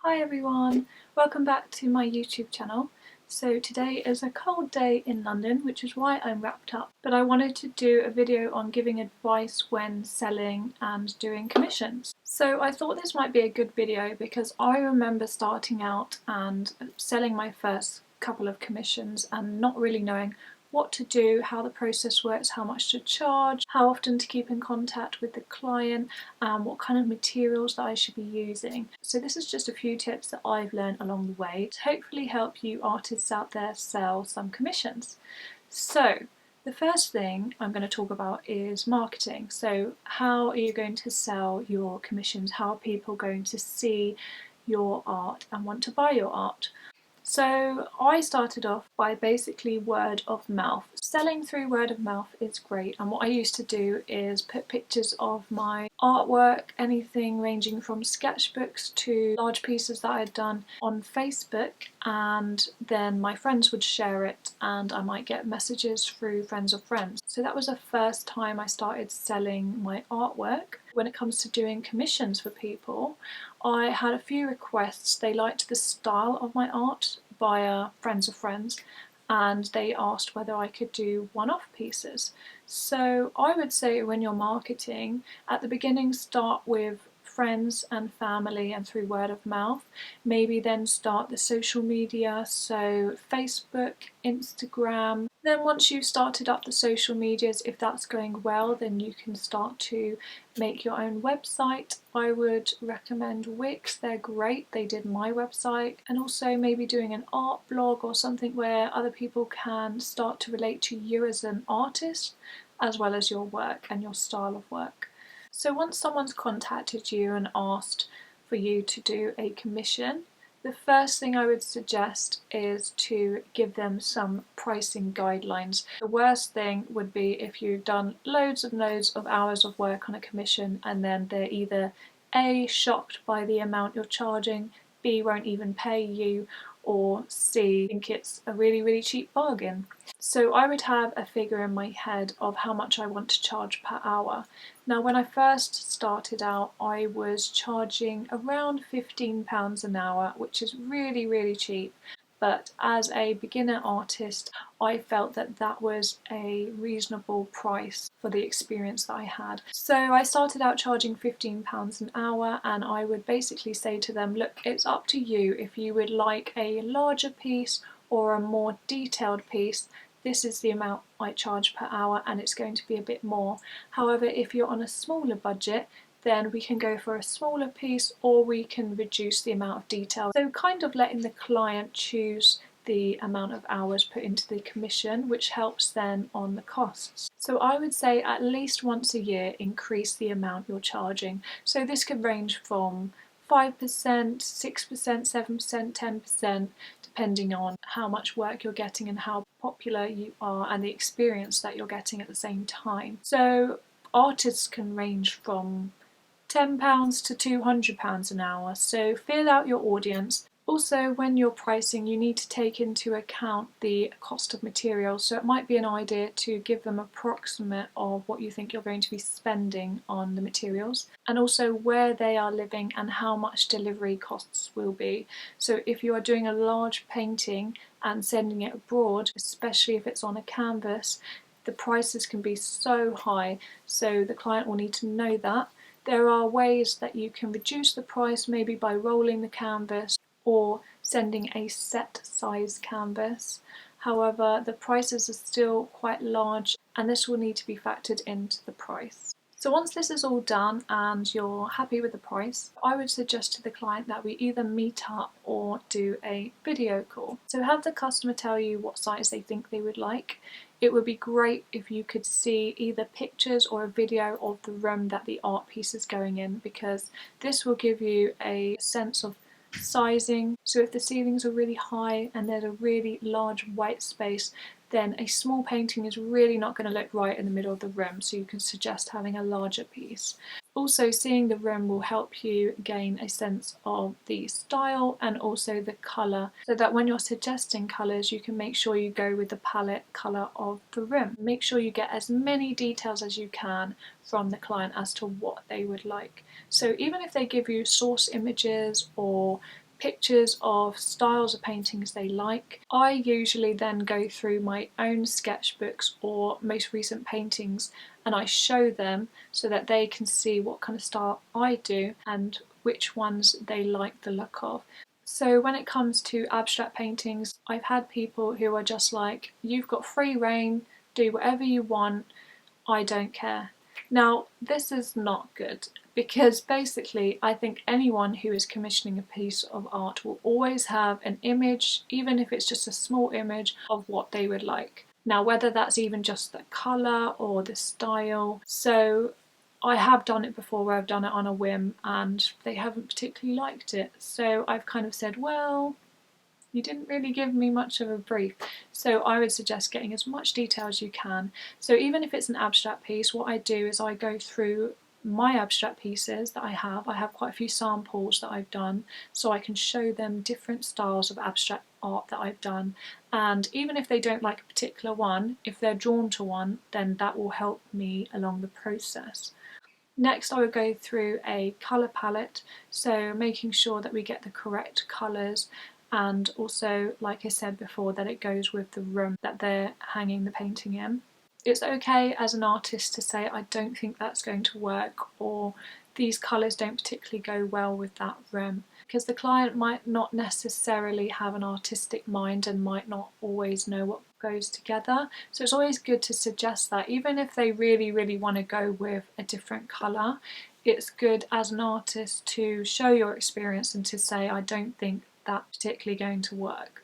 Hi everyone, welcome back to my YouTube channel. So today is a cold day in London, which is why I'm wrapped up, but I wanted to do a video on giving advice when selling and doing commissions. So I thought this might be a good video because I remember starting out and selling my first couple of commissions and not really knowing what to do, how the process works, how much to charge, how often to keep in contact with the client, and what kind of materials that I should be using. So this is just a few tips that I've learned along the way to hopefully help you artists out there sell some commissions. So the first thing I'm going to talk about is marketing. So how are you going to sell your commissions? How are people going to see your art and want to buy your art? So I started off by basically word of mouth. Selling through word of mouth is great, and what I used to do is put pictures of my artwork, anything ranging from sketchbooks to large pieces that I had done, on Facebook, and then my friends would share it and I might get messages through friends of friends. So that was the first time I started selling my artwork. When it comes to doing commissions for people, I had a few requests. They liked the style of my art via friends of friends, and they asked whether I could do one-off pieces. So I would say when you're marketing, at the beginning start with friends and family and through word of mouth. Maybe then start the social media, so Facebook, Instagram. Then once you've started up the social medias, if that's going well, then you can start to make your own website. I would recommend Wix, they're great, they did my website. And also maybe doing an art blog or something where other people can start to relate to you as an artist, as well as your work and your style of work. So once someone's contacted you and asked for you to do a commission, the first thing I would suggest is to give them some pricing guidelines. The worst thing would be if you've done loads of hours of work on a commission and then they're either A, shocked by the amount you're charging, B, won't even pay you, or C, think it's a really cheap bargain. So I would have a figure in my head of how much I want to charge per hour. Now when I first started out, I was charging around £15 an hour, which is really cheap. But as a beginner artist, I felt that that was a reasonable price for the experience that I had. So I started out charging £15 an hour, and I would basically say to them, look, it's up to you if you would like a larger piece or a more detailed piece. This is the amount I charge per hour, and it's going to be a bit more. However, if you're on a smaller budget, then we can go for a smaller piece or we can reduce the amount of detail. So kind of letting the client choose the amount of hours put into the commission, which helps then on the costs. So I would say at least once a year increase the amount you're charging. So this could range from 5%, 6%, 7%, 10%, depending on how much work you're getting and how popular you are and the experience that you're getting at the same time. So artists can range from £10 to £200 an hour, so feel out your audience. Also, when you're pricing, you need to take into account the cost of materials, so it might be an idea to give them an approximate of what you think you're going to be spending on the materials, and also where they are living and how much delivery costs will be. So if you are doing a large painting and sending it abroad, especially if it's on a canvas, the prices can be so high, so the client will need to know that. There are ways that you can reduce the price, maybe by rolling the canvas or sending a set size canvas. However, the prices are still quite large and this will need to be factored into the price. So once this is all done and you're happy with the price, I would suggest to the client that we either meet up or do a video call. So have the customer tell you what size they think they would like. It would be great if you could see either pictures or a video of the room that the art piece is going in, because this will give you a sense of sizing. So if the ceilings are really high and there's a really large white space, then a small painting is really not going to look right in the middle of the room, so you can suggest having a larger piece. Also, seeing the room will help you gain a sense of the style and also the colour, so that when you're suggesting colours you can make sure you go with the palette colour of the room. Make sure you get as many details as you can from the client as to what they would like. So even if they give you source images or pictures of styles of paintings they like. I usually then go through my own sketchbooks or most recent paintings and I show them so that they can see what kind of style I do and which ones they like the look of. So when it comes to abstract paintings, I've had people who are just like, you've got free reign, do whatever you want, I don't care. Now, this is not good because basically I think anyone who is commissioning a piece of art will always have an image, even if it's just a small image, of what they would like. Now, whether that's even just the colour or the style. So I have done it before where I've done it on a whim and they haven't particularly liked it. So I've kind of said, well, you didn't really give me much of a brief. So I would suggest getting as much detail as you can. So even if it's an abstract piece, what I do is I go through my abstract pieces that I have. I have quite a few samples that I've done, so I can show them different styles of abstract art that I've done. And even if they don't like a particular one, if they're drawn to one, then that will help me along the process. Next I would go through a colour palette, so making sure that we get the correct colours and also, like I said before, that it goes with the room that they're hanging the painting in. It's okay as an artist to say I don't think that's going to work or these colours don't particularly go well with that room, because the client might not necessarily have an artistic mind and might not always know what goes together. So it's always good to suggest that, even if they really want to go with a different colour, it's good as an artist to show your experience and to say I don't think that's particularly going to work.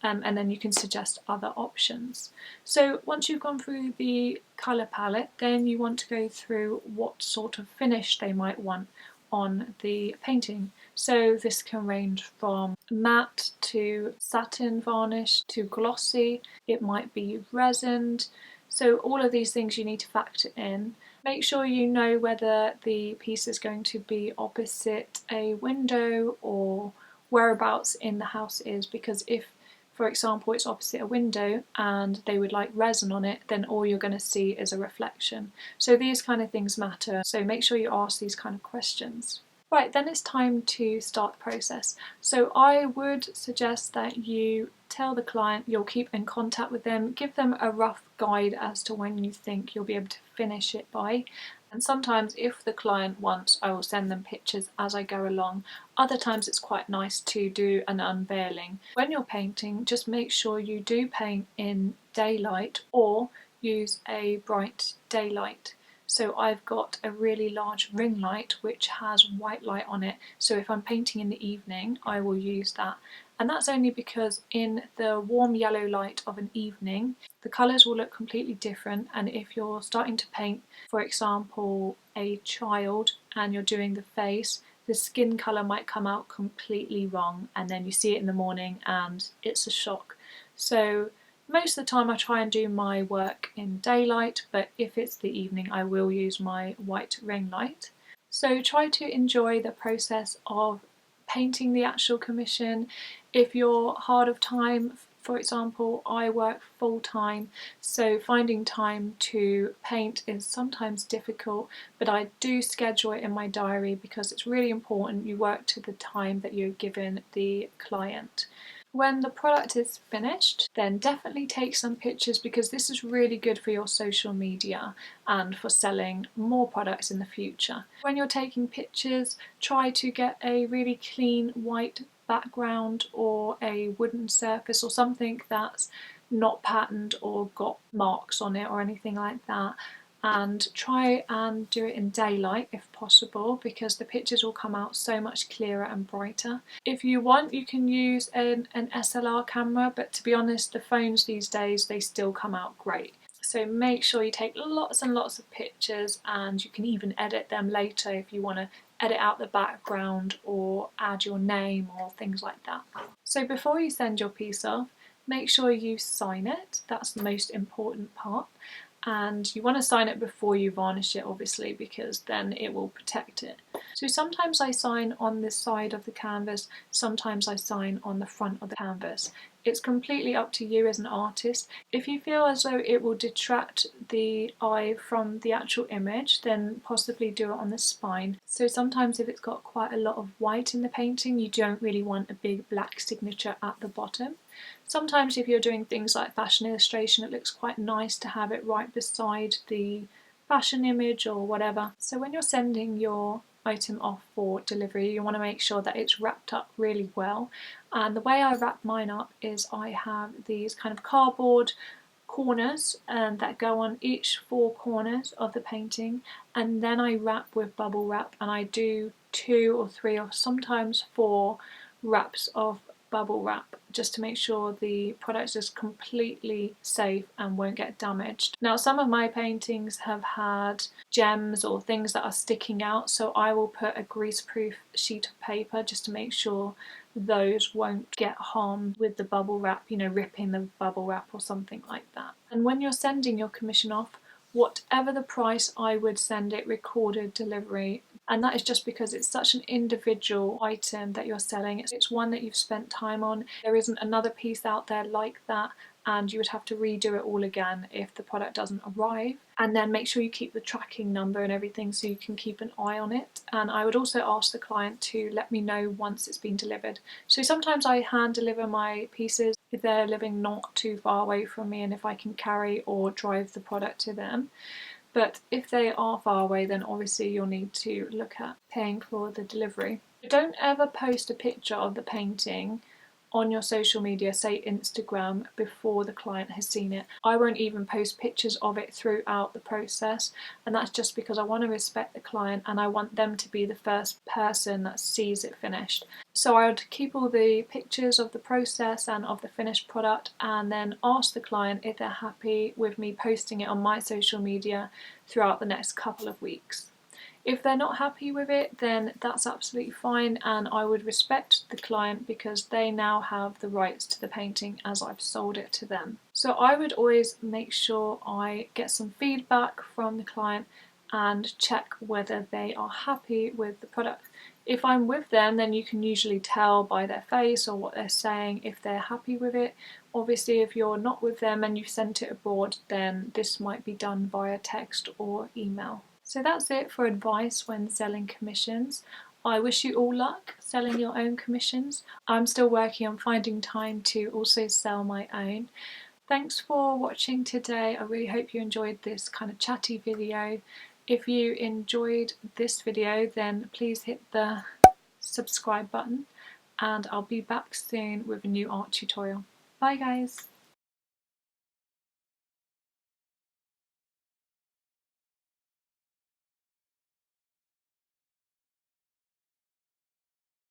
And then you can suggest other options. So once you've gone through the colour palette, then you want to go through what sort of finish they might want on the painting. So this can range from matte to satin varnish to glossy. It might be resined. So all of these things you need to factor in. Make sure you know whether the piece is going to be opposite a window or whereabouts in the house is, because if, for example, it's opposite a window and they would like resin on it, then all you're going to see is a reflection. So these kind of things matter, so make sure you ask these kind of questions. Right, then it's time to start the process. So I would suggest that you tell the client you'll keep in contact with them, give them a rough guide as to when you think you'll be able to finish it by. And sometimes if the client wants, I will send them pictures as I go along. Other times it's quite nice to do an unveiling. When you're painting, just make sure you do paint in daylight or use a bright daylight. So I've got a really large ring light which has white light on it, so if I'm painting in the evening I will use that. And that's only because in the warm yellow light of an evening the colours will look completely different, and if you're starting to paint, for example, a child and you're doing the face, the skin colour might come out completely wrong and then you see it in the morning and it's a shock. So most of the time I try and do my work in daylight, but if it's the evening I will use my white ring light. So try to enjoy the process of painting the actual commission. If you're hard of time, for example, I work full time, so finding time to paint is sometimes difficult, but I do schedule it in my diary because it's really important you work to the time that you're given the client. When the product is finished, then definitely take some pictures because this is really good for your social media and for selling more products in the future. When you're taking pictures, try to get a really clean white background or a wooden surface or something that's not patterned or got marks on it or anything like that. And try and do it in daylight if possible, because the pictures will come out so much clearer and brighter. If you want, you can use an SLR camera, but to be honest, the phones these days, they still come out great. So make sure you take lots and lots of pictures, and you can even edit them later if you want to edit out the background or add your name or things like that. So before you send your piece off, make sure you sign it. That's the most important part. And you want to sign it before you varnish it, obviously, because then it will protect it. So sometimes I sign on this side of the canvas, sometimes I sign on the front of the canvas. It's completely up to you as an artist. If you feel as though it will detract the eye from the actual image, then possibly do it on the spine. So sometimes if it's got quite a lot of white in the painting, you don't really want a big black signature at the bottom. Sometimes if you're doing things like fashion illustration, it looks quite nice to have it right beside the fashion image or whatever. So when you're sending your item off for delivery, you want to make sure that it's wrapped up really well. And the way I wrap mine up is I have these kind of cardboard corners that go on each 4 corners of the painting, and then I wrap with bubble wrap, and I do 2 or 3 or sometimes 4 wraps of bubble wrap just to make sure the product is completely safe and won't get damaged. Now some of my paintings have had gems or things that are sticking out, so I will put a greaseproof sheet of paper just to make sure those won't get harmed with the bubble wrap, you know, ripping the bubble wrap or something like that. And when you're sending your commission off, whatever the price, I would send it recorded delivery. And that is just because it's such an individual item that you're selling. It's one that you've spent time on. There isn't another piece out there like that, and you would have to redo it all again if the product doesn't arrive. And then make sure you keep the tracking number and everything so you can keep an eye on it. And I would also ask the client to let me know once it's been delivered. So sometimes I hand deliver my pieces if they're living not too far away from me and if I can carry or drive the product to them. But if they are far away, then obviously you'll need to look at paying for the delivery. Don't ever post a picture of the painting on your social media, say Instagram, before the client has seen it. I won't even post pictures of it throughout the process, and that's just because I want to respect the client and I want them to be the first person that sees it finished. So I would keep all the pictures of the process and of the finished product, and then ask the client if they're happy with me posting it on my social media throughout the next couple of weeks. If they're not happy with it, then that's absolutely fine, and I would respect the client because they now have the rights to the painting as I've sold it to them. So I would always make sure I get some feedback from the client and check whether they are happy with the product. If I'm with them, then you can usually tell by their face or what they're saying if they're happy with it. Obviously, if you're not with them and you've sent it abroad, then this might be done via text or email. So that's it for advice when selling commissions. I wish you all luck selling your own commissions. I'm still working on finding time to also sell my own. Thanks for watching today. I really hope you enjoyed this kind of chatty video. If you enjoyed this video, then please hit the subscribe button, and I'll be back soon with a new art tutorial. Bye guys!